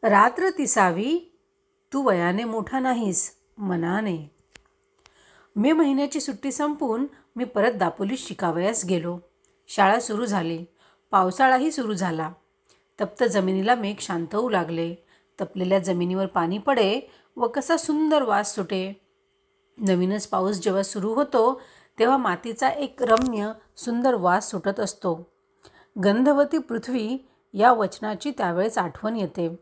रात्र 30वी. तू वयाने मोठा नाहीस, मनाने. मे महिन्याची सुट्टी संपून मी परत दापोलीत शिकावयास गेलो. शाळा सुरू झाली. पावसाळाही सुरू झाला. तप्त जमिनीला मेघ शांत होऊ लागले. तपलेल्या जमिनीवर पाणी पडे व कसा सुंदर वास सुटे. नवीनच पाऊस जेव्हा सुरू होतो तेव्हा मातीचा एक रम्य सुंदर वास सुटत असतो. गंधवती पृथ्वी या वचनाची त्यावेळेस आठवण येते.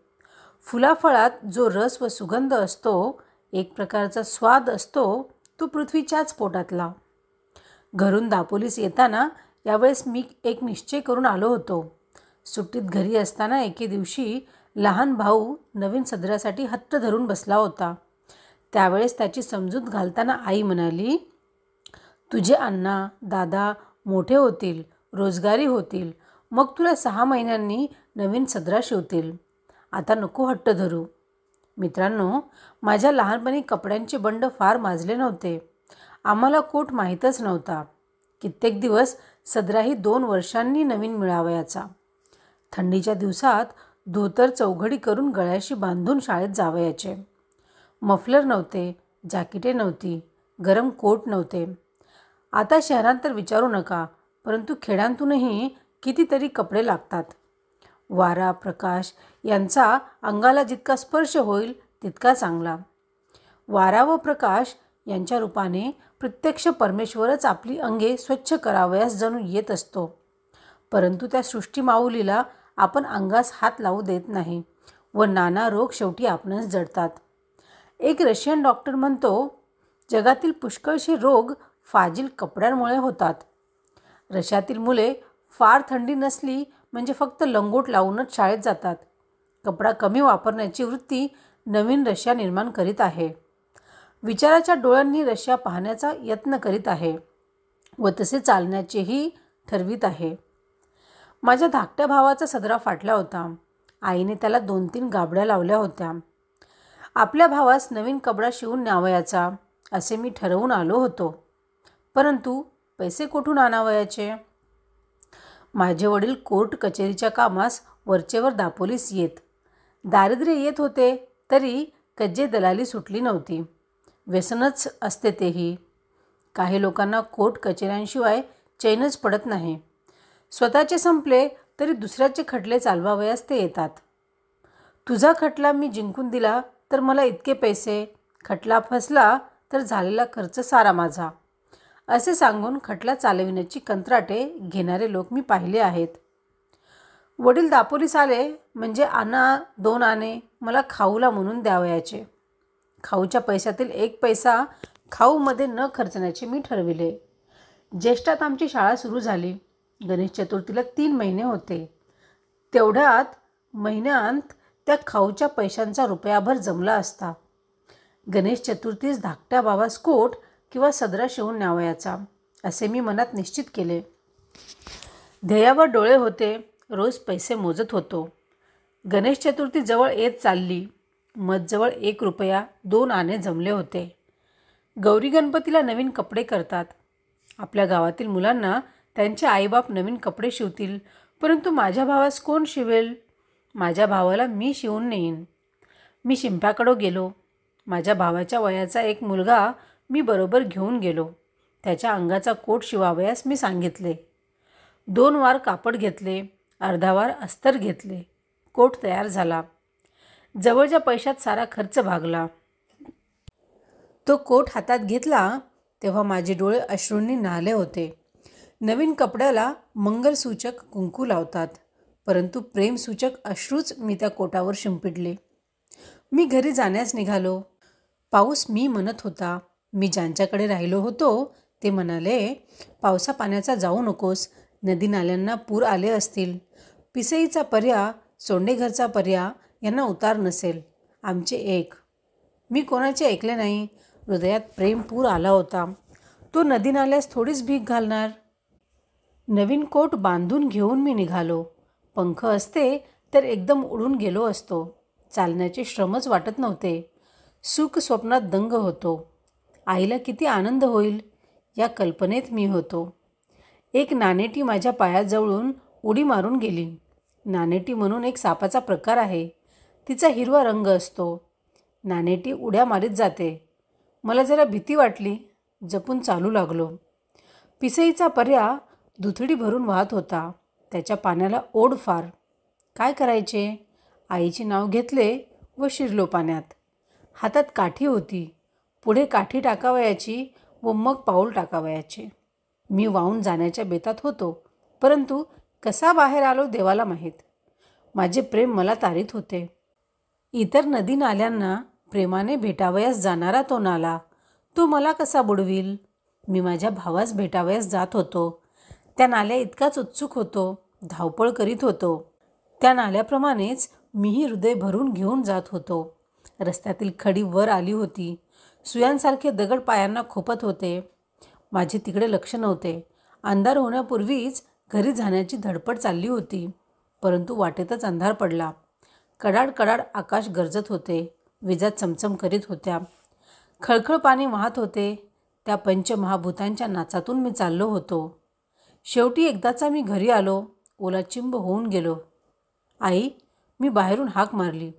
फुलाफळात जो रस व सुगंध असतो, एक प्रकारचा स्वाद असतो, तो पृथ्वीच्याच पोटातला. घरून दापोलीस येताना यावेळेस मी एक निश्चय करून आलो होतो. सुट्टीत घरी असताना एके दिवशी लहान भाऊ नवीन सदऱ्यासाठी हट्ट धरून बसला होता. त्यावेळेस त्याची समजूत घालताना आई म्हणाली, तुझे अण्णा दादा मोठे होतील, रोजगारी होतील, मग तुला 6 महिन्यांनी नवीन सदरा शिवतील. आता नको हट्ट धरू. मित्रांनो, माझ्या लहानपणी कपड्यांचे बंड फार माजले नव्हते. आम्हाला कोट माहीतच नव्हता. कित्येक दिवस सदराही 2 वर्षांनी नवीन मिळावयाचा. थंडीच्या दिवसात धोतर चौघडी करून गळ्याशी बांधून शाळेत जावयाचे. मफलर नव्हते, जॅकेटे नव्हती, गरम कोट नव्हते. आता शहरात तर विचारू नका, परंतु खेड्यांतूनही कितीतरी कपडे लागतात. वारा प्रकाश यांचा अंगाला जितका स्पर्श होईल तितका चांगला. वारा व प्रकाश यांच्या रूपाने प्रत्यक्ष परमेश्वरच आपली अंगे स्वच्छ करावयास जणू येत असतो. परंतु त्या सृष्टी माऊलीला आपण अंगास हात लावू देत नाही व नाना रोग शेवटी आपणच जडतात. एक रशियन डॉक्टर म्हणतो, जगातील पुष्कळसे रोग फाजील कपड्यांमुळे होतात. रशियातील मुले फार थंडी नसली म्हणजे फक्त लंगोट लावूनच शाळेत जातात. कपडा कमी वापरण्याची वृत्ती नवीन रशिया निर्माण करीत आहे. विचाराच्या डोळ्यांनी रशिया पाहण्याचा यत्न करीत आहे व तसे चालण्याचेही ठरवीत आहे. माझ्या धाकट्या भावाचा सदरा फाटला होता. आईने त्याला 2-3 गाबड्या लावल्या होत्या. आपल्या भावास नवीन कपडा शिवून न्यावयाचा असे मी ठरवून आलो होतो. परंतु पैसे कुठून आणावयाचे? माझे वडील कोर्ट कचेरीच्या कामास वरचेवर दापोलीस येत. दारिद्र्य येत होते तरी कज्जे दलाली सुटली नव्हती. व्यसनच असते तेही. काही लोकांना कोर्ट कचेऱ्यांशिवाय चैनच पडत नाही. स्वतःचे संपले तरी दुसऱ्याचे खटले चालवावयास ते येतात. तुझा खटला मी जिंकून दिला तर मला इतके पैसे, खटला फसला तर झालेला खर्च सारा माझा, असे सांगून खटला चालविण्याची कंत्राटे घेणारे लोक मी पाहिले आहेत. वडील दापोलीस आले म्हणजे 2 आणे मला खाऊला म्हणून द्यावयाचे. खाऊच्या पैशातील 1 पैसा खाऊमध्ये न खर्चण्याचे मी ठरविले. ज्येष्ठात आमची शाळा सुरू झाली. गणेश चतुर्थीला 3 महिने होते. तेवढ्यात महिन्यांत त्या खाऊच्या पैशांचा रुपयाभर जमला असता. गणेश चतुर्थीस धाकट्या भावास कोट किंवा सदरा शिवून न्यावयाचा असे मी मनात निश्चित केले. ध्येयावर डोळे होते. रोज पैसे मोजत होतो. गणेश चतुर्थी जवळ येत चालली. मजजवळ 1 रुपया 2 आणे जमले होते. गौरी गणपतीला नवीन कपडे करतात. आपल्या गावातील मुलांना त्यांचे आईबाप नवीन कपडे शिवतील, परंतु माझ्या भावास कोण शिवेल? माझ्या भावाला मी शिवून नेईन. मी शिंप्याकडे गेलो. माझ्या भावाच्या वयाचा एक मुलगा मी बरोबर घेऊन गेलो. त्याच्या अंगाचा कोट शिवावयास मी सांगितले. 2 वार कापड घेतले, अर्धा वार अस्तर घेतले. कोट तयार झाला. जवळच्या पैशात सारा खर्च भागला. तो कोट हातात घेतला तेव्हा माझे डोळे अश्रूंनी न्हाले होते. नवीन कपड्याला मंगलसूचक कुंकू लावतात, परंतु प्रेमसूचक अश्रूच मी त्या कोटावर शिंपडले. मी घरी जाण्यास निघालो. पाऊस मी म्हणत होता. मी ज्यांच्याकडे राहिलो होतो ते म्हणाले, पावसा पाण्याचा जाऊ नकोस, नदी नाल्यांना पूर आले असतील. पिसईचा पर्या, सोंडेघरचा पर्या यांना उतार नसेल. आमचे एक. मी कोणाचे ऐकले नाही. हृदयात प्रेम पूर आला होता. तो नदी नाल्यास थोडीच भीक घालणार. नवीन कोट बांधून घेऊन मी निघालो. पंख असते तर एकदम उडून गेलो असतो. चालण्याचे श्रमच वाटत नव्हते. सुख स्वप्नात दंग होतो. आईला किती आनंद होईल या कल्पनेत मी होतो. एक नानेटी माझ्या पायाजवळून उडी मारून गेली. नानेटी म्हणून एक सापाचा प्रकार आहे. तिचा हिरवा रंग असतो. नाणेटी उड्या मारीत जाते. मला जरा भीती वाटली. जपून चालू लागलो. पिसईचा पर्या दुथडी भरून वाहत होता. त्याच्या पाण्याला ओढ फार. काय करायचे? आईचे नाव घेतले व शिरलो पाण्यात. हातात काठी होती. पुढे काठी टाकावयाची व मग पाऊल टाकावयाचे. मी वाहून जाण्याच्या बेतात होतो, परंतु कसा बाहेर आलो देवाला माहीत. माझे प्रेम मला तारीत होते. इतर नदी नाल्यांना प्रेमाने भेटावयास जाणारा तो नाला, तो मला कसा बुडवील? मी माझ्या भावास भेटावयास जात होतो. त्या नाल्या इतकाच उत्सुक होतो. धावपळ करीत होतो. त्या नाल्याप्रमाणेच मीही हृदय भरून घेऊन जात होतो. रस्त्यातील खडी वर आली होती. सुयांसारखे दगड पायांना खोपत होते. माझे तिकडे लक्ष नव्हते. अंधार होण्यापूर्वीच घरी जाण्याची धडपड चालली होती. परंतु वाटेतच अंधार पडला. कडाड कडाड आकाश गरजत होते. विजा चमचम करीत होत्या. खळखळ पाणी वाहत होते. त्या पंचमहाभूतांच्या नाचातून मी चाललो होतो. शेवटी एकदाचा मी घरी आलो. ओलाचिंब होऊन गेलो. आई, मी बाहेरून हाक मारली.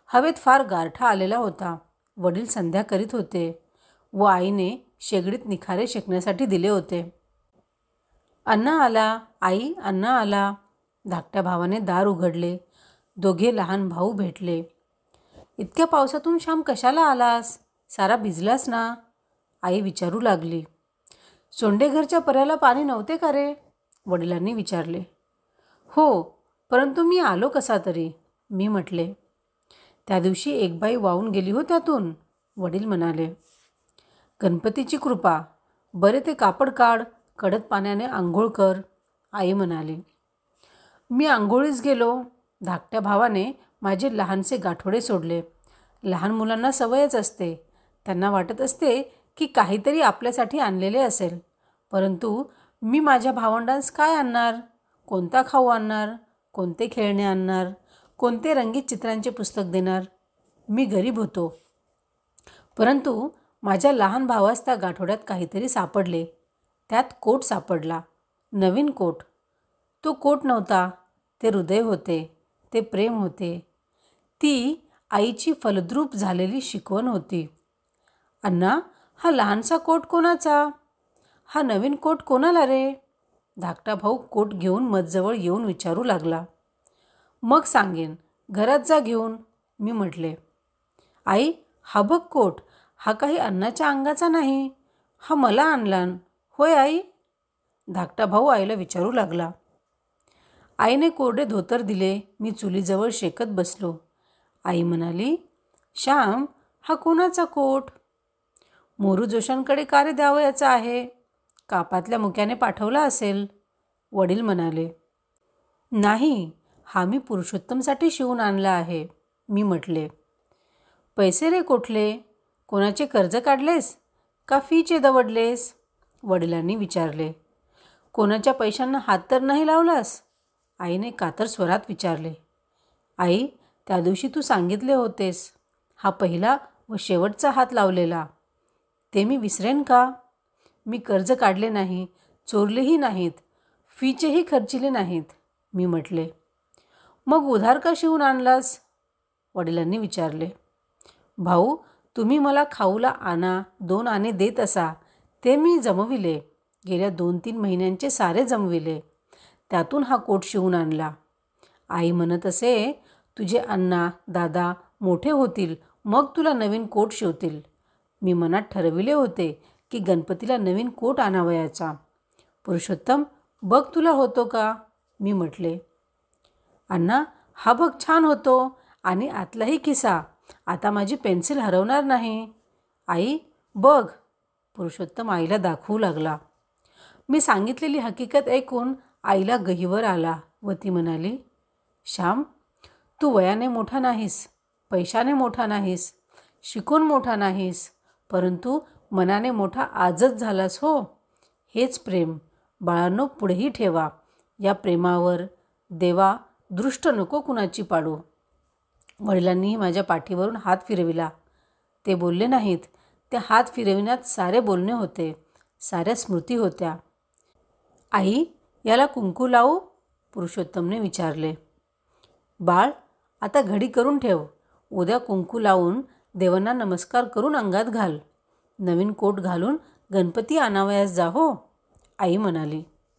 हवेत फार गारठा आलेला होता. वडील संध्या करीत होते व आईने शेगडीत निखारे शेकण्यासाठी दिले होते. अण्णा आला, आई, अण्णा आला. धाकट्या भावाने दार उघडले. दोघे लहान भाऊ भेटले. इतक्या पावसातून श्याम कशाला आलास? सारा भिजलास ना? आई विचारू लागली. सोंडेघरच्या पर्याला पाणी नव्हते का रे? वडिलांनी विचारले. हो, परंतु मी आलो कसा तरी, मी म्हटले. त्या दिवशी एक बाई वाहून गेली हो त्यातून, वडील म्हणाले. गणपतीची कृपा. बरे ते कापड काढ, कडक पाण्याने आंघोळ कर, आई म्हणाली. मी आंघोळीस गेलो. धाकट्या भावाने माझे लहानसे गाठोडे सोडले. लहान मुलांना सवयच असते. त्यांना वाटत असते की काहीतरी आपल्यासाठी आणलेले असेल. परंतु मी माझ्या भावंडांस काय आणणार? कोणता खाऊ आणणार? कोणते खेळणे आणणार? कोणते रंगीत चित्रांचे पुस्तक देणार? मी गरीब होतो. परंतु माझ्या लहान भावास त्या गाठोड्यात काहीतरी सापडले. त्यात कोट सापडला. नवीन कोट. तो कोट नव्हता. ते हृदय होते. ते प्रेम होते. ती आईची फलद्रूप झालेली शिकवण होती. अण्णा, हा लहानसा कोट कोणाचा? हा नवीन कोट कोणाला रे? धाकटा भाऊ कोट घेऊन मजजवळ येऊन विचारू लागला. मग सांगेन, घरात जा घेऊन, मी म्हटले. आई, हा बघ कोट. हा काही अण्णाच्या अंगाचा नाही. हा मला आणला. होय आई? धाकटा भाऊ आईला विचारू लागला. आईने कोरडे धोतर दिले. मी चुलीजवळ शेकत बसलो. आई म्हणाली, श्याम, हा कोणाचा कोट? मोरू जोशांकडे का रे द्यावयाचा आहे? कापातल्या मुक्याने पाठवला असेल, वडील म्हणाले. नाही, हा मी पुरुषोत्तमसाठी शिवून आणला आहे, मी म्हटले. पैसे रे कुठले? कोणाचे कर्ज काढलेस का फीचे दवडलेस? वडिलांनी विचारले. कोणाच्या पैशांना हात तर नाही लावलास? आईने कातर स्वरात विचारले. आई, त्या दिवशी तू सांगितले होतेस, हा पहिला व शेवटचा हात लावलेला. ते मी विसरेन का? मी कर्ज काढले नाही, चोरलेही नाहीत, फीचेही खर्चिले नाहीत, मी म्हटले. मग उधार का शिवून आणलास? वडिलांनी विचारले. भाऊ, तुम्ही मला खाऊला आणा 2 आणे देत असा, ते मी जमविले. गेल्या 2-3 महिन्यांचे सारे जमविले. त्यातून हा कोट शिवून आणला. आई म्हणत असे, तुझे अण्णा दादा मोठे होतील, मग तुला नवीन कोट शिवतील. मी मनात ठरविले होते की गणपतीला नवीन कोट आणावयाचा. पुरुषोत्तम, बघ तुला होतो का, मी म्हटले. अण्णा, हा बघ छान होतो आणि आतलाही खिसा. आता माझी पेन्सिल हरवणार नाही. आई, बघ. पुरुषोत्तम आईला दाखवू लागला. मी सांगितलेली हकीकत ऐकून आईला गहिवर आला व ती म्हणाली, श्याम, तू वयाने मोठा नाहीस, पैशाने मोठा नाहीस, शिकून मोठा नाहीस, परंतु मनाने मोठा आजच झालास हो. हेच प्रेम बाळांनो पुढेही ठेवा. या प्रेमावर देवा दृष्ट नको कुणाची पाडू. वडिलांनीही माझ्या पाठीवरून हात फिरविला. ते बोलले नाहीत. ते हात फिरविण्यात सारे बोलणे होते, साऱ्या स्मृती होत्या. आई, याला कुंकू लावू? पुरुषोत्तमने विचारले. बाळ, आता घडी करून ठेव. उद्या कुंकू लावून देवांना नमस्कार करून अंगात घाल. नवीन कोट घालून गणपती आणावयास जा हो, आई म्हणाली.